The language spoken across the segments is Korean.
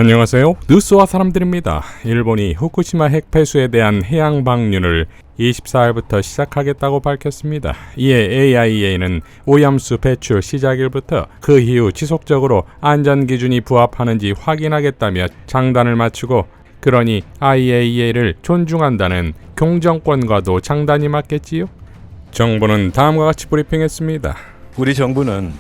안녕하세요. 뉴스와 사람들입니다. 일본이 후쿠시마 핵폐수에 대한 해양 방류를 24일부터 시작하겠다고 밝혔습니다. 이에 AIA는 오염수 배출 시작일부터 그 이후 지속적으로 안전기준이 부합하는지 확인하겠다며 장단을 맞추고, 그러니 IAEA를 존중한다는 공정권과도 장단이 맞겠지요? 정부는 다음과 같이 브리핑했습니다. 우리 정부는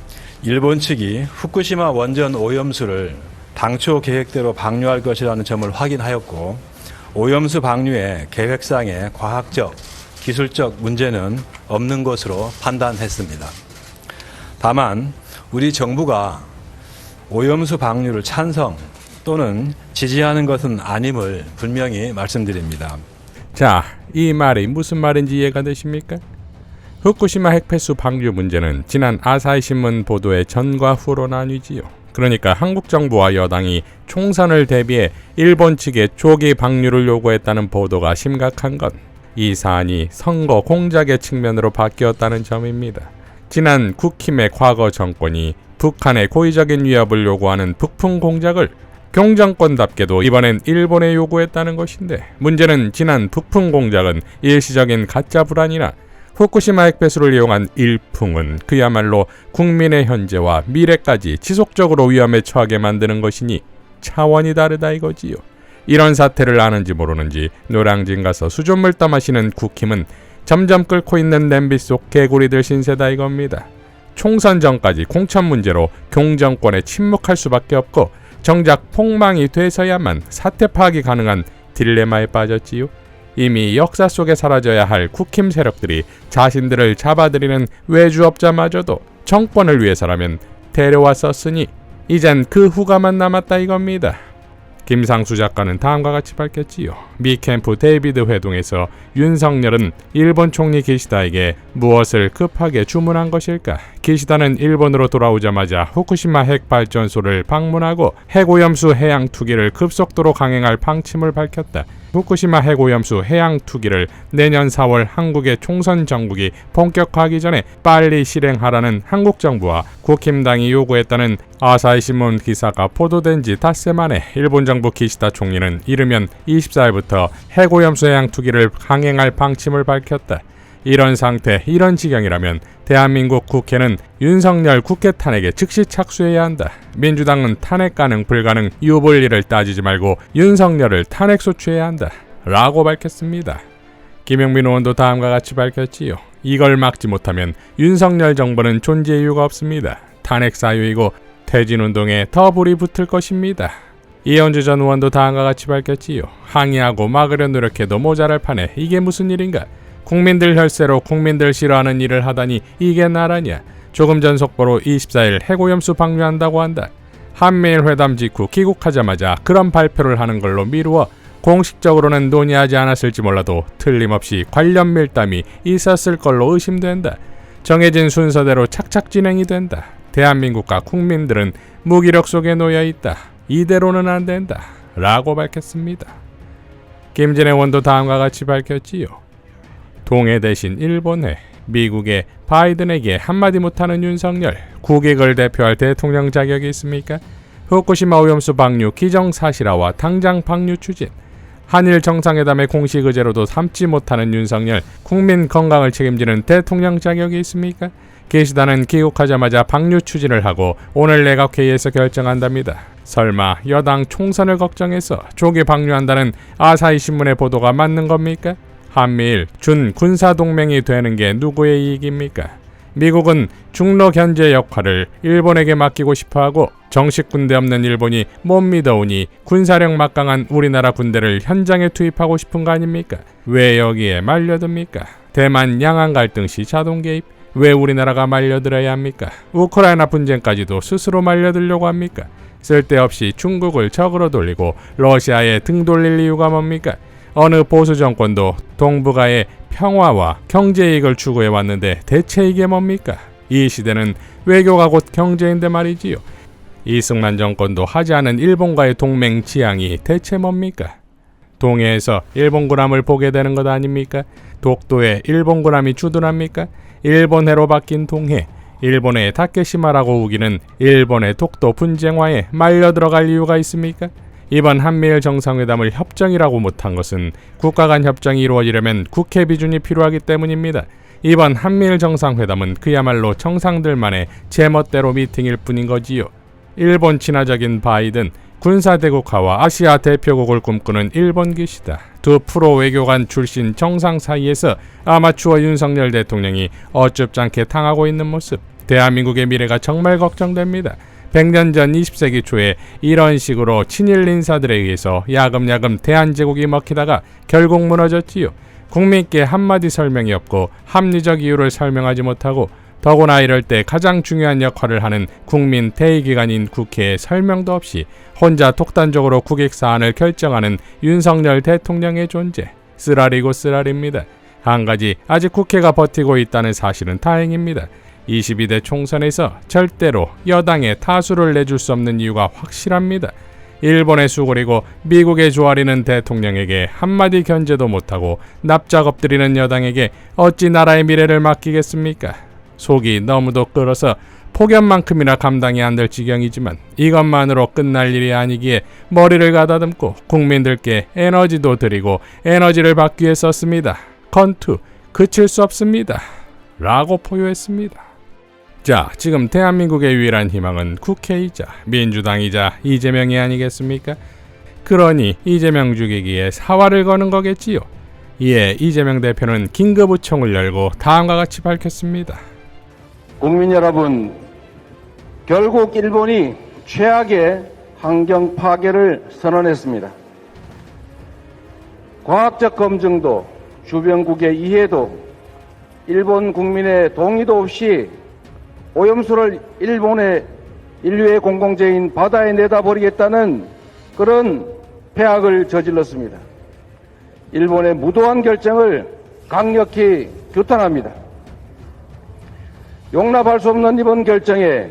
일본 측이 후쿠시마 원전 오염수를 당초 계획대로 방류할 것이라는 점을 확인하였고, 오염수 방류의 계획상의 과학적, 기술적 문제는 없는 것으로 판단했습니다. 다만 우리 정부가 오염수 방류를 찬성 또는 지지하는 것은 아님을 분명히 말씀드립니다. 자, 이 말이 무슨 말인지 이해가 되십니까? 후쿠시마 핵폐수 방류 문제는 지난 아사히 신문 보도의 전과 후로 나뉘지요. 그러니까 한국 정부와 여당이 총선을 대비해 일본 측에 조기 방류를 요구했다는 보도가 심각한 건 이 사안이 선거 공작의 측면으로 바뀌었다는 점입니다. 지난 국힘의 과거 정권이 북한의 고의적인 위협을 요구하는 북풍 공작을 경정권답게도 이번엔 일본에 요구했다는 것인데, 문제는 지난 북풍 공작은 일시적인 가짜 불안이나 후쿠시마 핵폐수를 이용한 일풍은 그야말로 국민의 현재와 미래까지 지속적으로 위험에 처하게 만드는 것이니 차원이 다르다 이거지요. 이런 사태를 아는지 모르는지 노량진 가서 수돗물 떠마시는 국힘은 점점 끓고 있는 냄비 속 개구리들 신세다 이겁니다. 총선 전까지 공천 문제로 경정권에 침묵할 수밖에 없고, 정작 폭망이 돼서야만 사태 파악이 가능한 딜레마에 빠졌지요. 이미 역사 속에 사라져야 할 국힘 세력들이 자신들을 잡아들이는 외주업자마저도 정권을 위해서라면 데려왔었으니 이젠 그 후가만 남았다 이겁니다. 김상수 작가는 다음과 같이 밝혔지요. 미 캠프 데이비드 회동에서 윤석열은 일본 총리 기시다에게 무엇을 급하게 주문한 것일까? 기시다는 일본으로 돌아오자마자 후쿠시마 핵발전소를 방문하고 핵오염수 해양 투기를 급속도로 강행할 방침을 밝혔다. 후쿠시마 핵오염수 해양 투기를 내년 4월 한국의 총선 정국이 본격화하기 전에 빨리 실행하라는 한국 정부와 국힘당이 요구했다는 아사히 신문 기사가 보도된 지 닷새 만에 일본 정부 기시다 총리는 이르면 24일부터 핵오염수 해양 투기를 강행할 방침을 밝혔다. 이런 상태, 이런 지경이라면 대한민국 국회는 윤석열 국회 탄핵에 즉시 착수해야 한다. 민주당은 탄핵 가능 불가능 유불리를 따지지 말고 윤석열을 탄핵 소추해야 한다 라고 밝혔습니다. 김영민 의원도 다음과 같이 밝혔지요. 이걸 막지 못하면 윤석열 정부는 존재 이유가 없습니다. 탄핵 사유이고 퇴진운동에 더 불이 붙을 것입니다. 이현주 전 의원도 다음과 같이 밝혔지요. 항의하고 막으려 노력해도 모자랄 판에 이게 무슨 일인가? 국민들 혈세로 국민들 싫어하는 일을 하다니 이게 나라냐? 조금 전 속보로 24일 핵오염수 방류한다고 한다. 한미일 회담 직후 귀국하자마자 그런 발표를 하는 걸로 미루어 공식적으로는 논의하지 않았을지 몰라도 틀림없이 관련 밀담이 있었을 걸로 의심된다. 정해진 순서대로 착착 진행이 된다. 대한민국과 국민들은 무기력 속에 놓여 있다. 이대로는 안 된다 라고 밝혔습니다. 김진애 의원도 다음과 같이 밝혔지요. 동해 대신 일본해, 미국의 바이든에게 한마디 못하는 윤석열, 국익을 대표할 대통령 자격이 있습니까? 후쿠시마 오염수 방류 기정사실화와 당장 방류 추진, 한일 정상회담의 공식 의제로도 삼지 못하는 윤석열, 국민 건강을 책임지는 대통령 자격이 있습니까? 기시다는 귀국하자마자 방류 추진을 하고 오늘 내각회의에서 결정한답니다. 설마 여당 총선을 걱정해서 조기 방류한다는 아사히 신문의 보도가 맞는 겁니까? 한미일 준 군사동맹이 되는 게 누구의 이익입니까? 미국은 중로 견제 역할을 일본에게 맡기고 싶어하고 정식 군대 없는 일본이 못 믿어오니 군사력 막강한 우리나라 군대를 현장에 투입하고 싶은 거 아닙니까? 왜 여기에 말려듭니까? 대만 양안 갈등 시 자동 개입? 왜 우리나라가 말려들어야 합니까? 우크라이나 분쟁까지도 스스로 말려들려고 합니까? 쓸데없이 중국을 적으로 돌리고 러시아에 등 돌릴 이유가 뭡니까? 어느 보수 정권도 동북아의 평화와 경제 이익을 추구해 왔는데 대체 이게 뭡니까? 이 시대는 외교가 곧 경제인데 말이지요. 이승만 정권도 하지 않은 일본과의 동맹 지향이 대체 뭡니까? 동해에서 일본 군함을 보게 되는 것 아닙니까? 독도에 일본 군함이 주둔합니까? 일본해로 바뀐 동해, 일본의 다케시마라고 우기는 일본의 독도 분쟁화에 말려 들어갈 이유가 있습니까? 이번 한미일 정상회담을 협정이라고 못한 것은 국가 간 협정이 이루어지려면 국회 비준이 필요하기 때문입니다. 이번 한미일 정상회담은 그야말로 정상들만의 제멋대로 미팅일 뿐인 거지요. 일본 친화적인 바이든, 군사대국화와 아시아 대표국을 꿈꾸는 일본 기시다. 두 프로 외교관 출신 정상 사이에서 아마추어 윤석열 대통령이 어줍잖게 당하고 있는 모습. 대한민국의 미래가 정말 걱정됩니다. 100년 전 20세기 초에 이런 식으로 친일 인사들에 의해서 야금야금 대한제국이 먹히다가 결국 무너졌지요. 국민께 한마디 설명이 없고 합리적 이유를 설명하지 못하고 더구나 이럴 때 가장 중요한 역할을 하는 국민 대의기관인 국회에 설명도 없이 혼자 독단적으로 국익 사안을 결정하는 윤석열 대통령의 존재. 쓰라리고 쓰라립니다. 한 가지 아직 국회가 버티고 있다는 사실은 다행입니다. 22대 총선에서 절대로 여당에 타수를 내줄 수 없는 이유가 확실합니다. 일본의 수고리고 미국의 조아리는 대통령에게 한마디 견제도 못하고 납작 엎드리는 여당에게 어찌 나라의 미래를 맡기겠습니까? 속이 너무도 끓어서 폭염만큼이나 감당이 안 될 지경이지만 이것만으로 끝날 일이 아니기에 머리를 가다듬고 국민들께 에너지도 드리고 에너지를 받기 위해 썼습니다. 건투 그칠 수 없습니다. 라고 포효했습니다. 자, 지금 대한민국의 유일한 희망은 국회이자 민주당이자 이재명이 아니겠습니까? 그러니 이재명 죽이기에 사활을 거는 거겠지요. 이에 이재명 대표는 긴급의총을 열고 다음과 같이 밝혔습니다. 국민 여러분, 결국 일본이 최악의 환경 파괴를 선언했습니다. 과학적 검증도 주변국의 이해도 일본 국민의 동의도 없이 오염수를 일본의 인류의 공공재인 바다에 내다버리겠다는 그런 폐악을 저질렀습니다. 일본의 무도한 결정을 강력히 규탄합니다. 용납할 수 없는 이번 결정에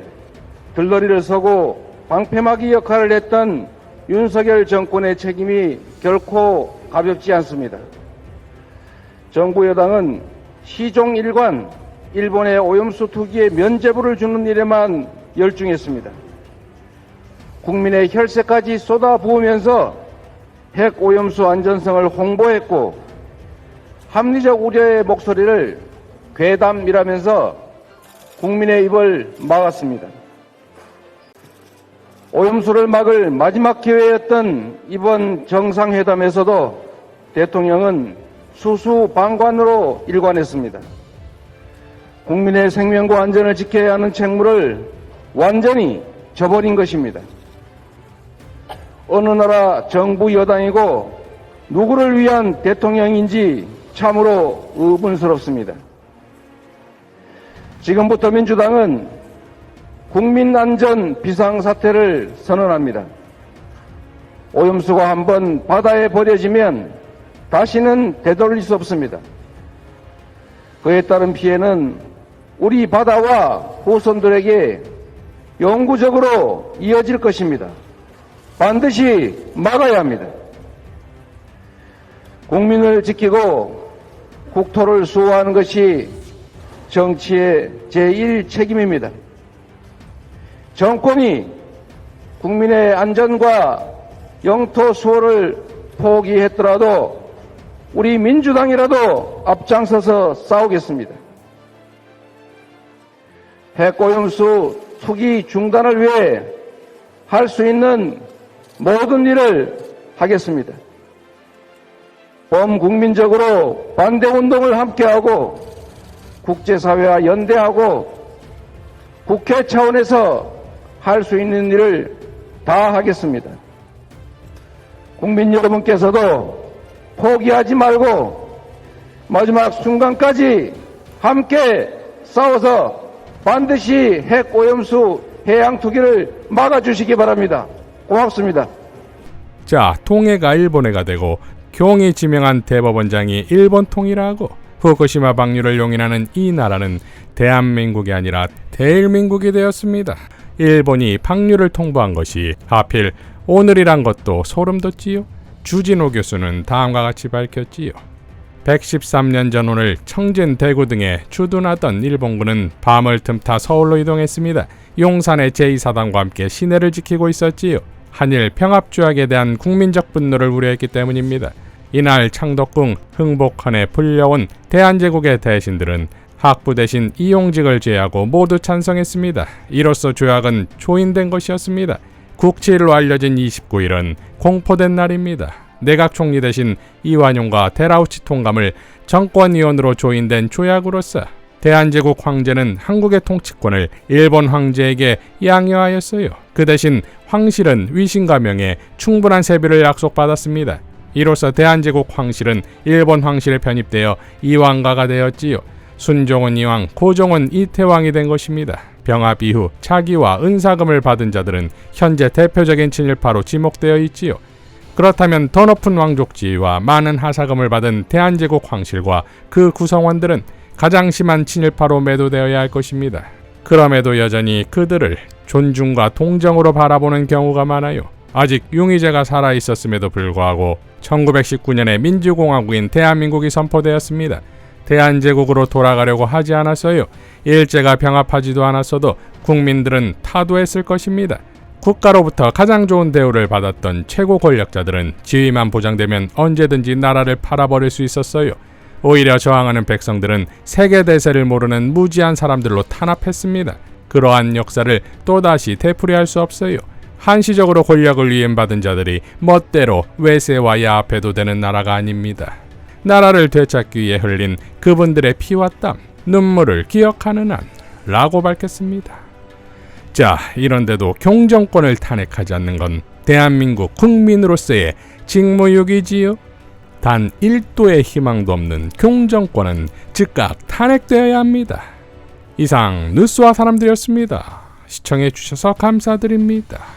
들러리를 서고 방패막이 역할을 했던 윤석열 정권의 책임이 결코 가볍지 않습니다. 정부 여당은 시종일관 일본의 오염수 투기에 면죄부를 주는 일에만 열중했습니다. 국민의 혈세까지 쏟아부으면서 핵 오염수 안전성을 홍보했고 합리적 우려의 목소리를 괴담이라면서 국민의 입을 막았습니다. 오염수를 막을 마지막 기회였던 이번 정상회담에서도 대통령은 수수방관으로 일관했습니다. 국민의 생명과 안전을 지켜야 하는 책무를 완전히 저버린 것입니다. 어느 나라 정부 여당이고 누구를 위한 대통령인지 참으로 의문스럽습니다. 지금부터 민주당은 국민안전 비상사태를 선언합니다. 오염수가 한번 바다에 버려지면 다시는 되돌릴 수 없습니다. 그에 따른 피해는 우리 바다와 후손들에게 영구적으로 이어질 것입니다. 반드시 막아야 합니다. 국민을 지키고 국토를 수호하는 것이 정치의 제1책임입니다. 정권이 국민의 안전과 영토 수호를 포기했더라도 우리 민주당이라도 앞장서서 싸우겠습니다. 핵오염수 투기 중단을 위해 할 수 있는 모든 일을 하겠습니다. 범국민적으로 반대운동을 함께하고 국제사회와 연대하고 국회 차원에서 할 수 있는 일을 다 하겠습니다. 국민 여러분께서도 포기하지 말고 마지막 순간까지 함께 싸워서 반드시 핵오염수 해양 투기를 막아주시기 바랍니다. 고맙습니다. 자, 통해가 일본해가 되고 경이 지명한 대법원장이 일본 통일하고 후쿠시마 방류를 용인하는 이 나라는 대한민국이 아니라 대일민국이 되었습니다. 일본이 방류를 통보한 것이 하필 오늘이란 것도 소름 돋지요. 주진호 교수는 다음과 같이 밝혔지요. 113년 전 오늘 청진, 대구 등에 주둔하던 일본군은 밤을 틈타 서울로 이동했습니다. 용산의 제2사단과 함께 시내를 지키고 있었지요. 한일 평합조약에 대한 국민적 분노를 우려했기 때문입니다. 이날 창덕궁 흥복헌에 불려온 대한제국의 대신들은 학부 대신 이용직을 제외하고 모두 찬성했습니다. 이로써 조약은 조인된 것이었습니다. 국치일로 알려진 29일은 공포된 날입니다. 내각 총리 대신 이완용과 데라우치 통감을 정권위원으로 조인된 조약으로서 대한제국 황제는 한국의 통치권을 일본 황제에게 양요하였어요. 그 대신 황실은 위신과 명예, 충분한 세비를 약속받았습니다. 이로써 대한제국 황실은 일본 황실에 편입되어 이왕가가 되었지요. 순종은 이왕, 고종은 이태왕이 된 것입니다. 병합 이후 차기와 은사금을 받은 자들은 현재 대표적인 친일파로 지목되어 있지요. 그렇다면 더 높은 왕족지위와 많은 하사금을 받은 대한제국 황실과 그 구성원들은 가장 심한 친일파로 매도되어야 할 것입니다. 그럼에도 여전히 그들을 존중과 동정으로 바라보는 경우가 많아요. 아직 용의제가 살아있었음에도 불구하고 1919년에 민주공화국인 대한민국이 선포되었습니다. 대한제국으로 돌아가려고 하지 않았어요. 일제가 병합하지도 않았어도 국민들은 타도했을 것입니다. 국가로부터 가장 좋은 대우를 받았던 최고 권력자들은 지위만 보장되면 언제든지 나라를 팔아버릴 수 있었어요. 오히려 저항하는 백성들은 세계대세를 모르는 무지한 사람들로 탄압했습니다. 그러한 역사를 또다시 되풀이할 수 없어요. 한시적으로 권력을 위임받은 자들이 멋대로 외세와 야합해도 되는 나라가 아닙니다. 나라를 되찾기 위해 흘린 그분들의 피와 땀, 눈물을 기억하는 한 라고 밝혔습니다. 자, 이런데도 경정권을 탄핵하지 않는 건 대한민국 국민으로서의 직무유기지요. 단 1도의 희망도 없는 경정권은 즉각 탄핵되어야 합니다. 이상 뉴스와 사람들이었습니다. 시청해 주셔서 감사드립니다.